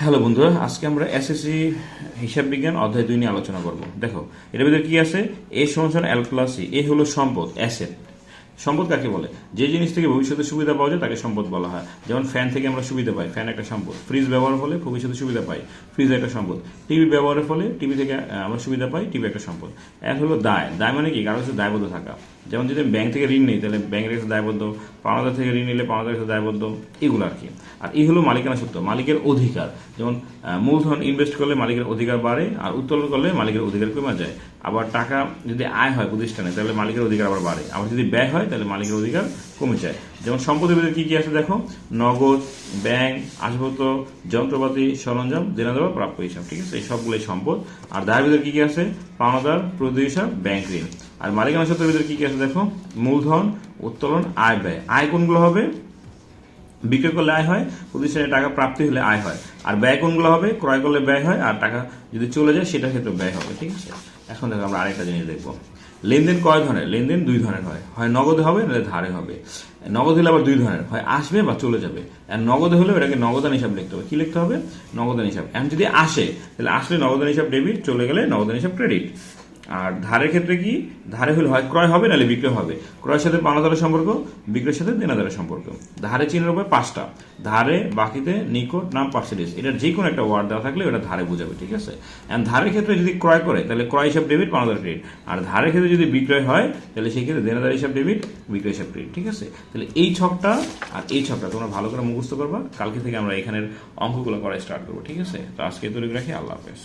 Hello বন্ধুরা, আজকে আমরা এসএসসি হিসাব বিজ্ঞান অধ্যায় 2 নিয়ে আলোচনা করব। দেখো, এটার ভিতরে কি আছে? এ সমান এল প্লাস সি। এ হলো সম্পদ, অ্যাসেট। সম্পদ কাকে বলে? যে জিনিস থেকে ভবিষ্যতে সুবিধা পাওয়া যায় তাকে সম্পদ বলা হয়। যেমন ফ্যান থেকে আমরা সুবিধা পাই, ফ্যান একটা সম্পদ। ফ্রিজ ব্যবহার ফলে ভবিষ্যতে সুবিধা পাই, ফ্রিজ একটা সম্পদ। টিভি ব্যবহারের ফলে টিভি থেকে আমরা সুবিধা পাই, টিভি একটা সম্পদ। এক হলো দায়। দায় মানে কি? কারো কাছে দায়বদ্ধ থাকা। যেমন যদি আমি ব্যাংক থেকে ঋণ নিই তাহলে ব্যাংকের কাছে দায়বদ্ধ, পাওনাদার থেকে ঋণ নিলে পাওনাদার কাছে দায়বদ্ধ, এগুলো আর কি। আর এই হলো মালিকানা সত্ত্ব, মালিকের অধিকার। যেমন মূলধন ইনভেস্ট করলে মালিকের অধিকার বাড়ে, আর উত্তোলন করলে মালিকের অধিকার কমে যায়। আবার টাকা যদি আয় হয় প্রতিষ্ঠানে তাহলে মালিকের অধিকার আবার বাড়ে, আবার যদি ব্যয় হয় তাহলে মালিকের অধিকার কমে যায়। যেমন সম্পদের ভিতরে কি কি আছে দেখো: নগদ, ব্যাংক, আসবাবপত্র, যন্ত্রপাতি, সরঞ্জাম, দেনা দেওয়া, প্রাপ্য হিসাব। ঠিক আছে, এই সবগুলোই সম্পদ। আর দায়ের ভিতরে কি কি আছে? পাওনাদার, প্রদত্ত হিসাব, ব্যাংক ঋণ। আর মালিকানা সত্ত্বের ভিতরে কি কি আছে দেখো: মূলধন, উত্তোলন, আয়, ব্যয়। আয় কোনগুলো হবে? বিক্রয় করলে আয় হয়, প্রতিষ্ঠানে টাকা প্রাপ্তি হলে আয় হয়। আর ব্যয় কোনগুলো হবে? ক্রয় করলে ব্যয় হয়, আর টাকা যদি চলে যায় সেটা ক্ষেত্রে ব্যয় হবে। ঠিক আছে, এখন দেখো আমরা আরেকটা জিনিস দেখবো। লেনদেন কয় ধরনের? লেনদেন দুই ধরনের হয়, হয় নগদে হবে নাহলে ধারে হবে। নগদ হলে আবার দুই ধরনের হয়, আসবে বা চলে যাবে। আর নগদে হলে এটাকে নগদান হিসাব লিখতে হবে। কি লিখতে হবে? নগদান হিসাব। এখন যদি আসে তাহলে আসলে নগদান হিসাব ডেবিট, চলে গেলে নগদান হিসাব ক্রেডিট। আর ধারের ক্ষেত্রে কি? ধারে হলে হয় ক্রয় হবে নাহলে বিক্রয় হবে। ক্রয়ের সাথে পাওনাদারের সম্পর্ক, বিক্রয়ের সাথে দেনাদারের সম্পর্ক। ধারে চিহ্নের উপর 5টা: ধারে, বাকিতে, নিকট, নাম, পার্সেন্টেজ। এটার যে কোনো একটা ওয়ার্ড দেওয়া থাকলে ওটা ধারে বোঝাবে। ঠিক আছে, এখন ধারের ক্ষেত্রে যদি ক্রয় করে তাহলে ক্রয় হিসাব ডেবিট, পাওনাদার ক্রেডিট। আর ধারের ক্ষেত্রে যদি বিক্রয় হয় তাহলে সেই ক্ষেত্রে দেনাদার হিসাব ডেবিট, বিক্রয় হিসাব ক্রেডিট। ঠিক আছে, তাহলে এই ছকটা আর এই ছকটা তোমরা ভালো করে মুখস্থ করবা। কালকে থেকে আমরা এখানের অঙ্কগুলো করা স্টার্ট করবো। ঠিক আছে, তো আজকে তৈরি রাখি। আল্লাহ হাফেজ।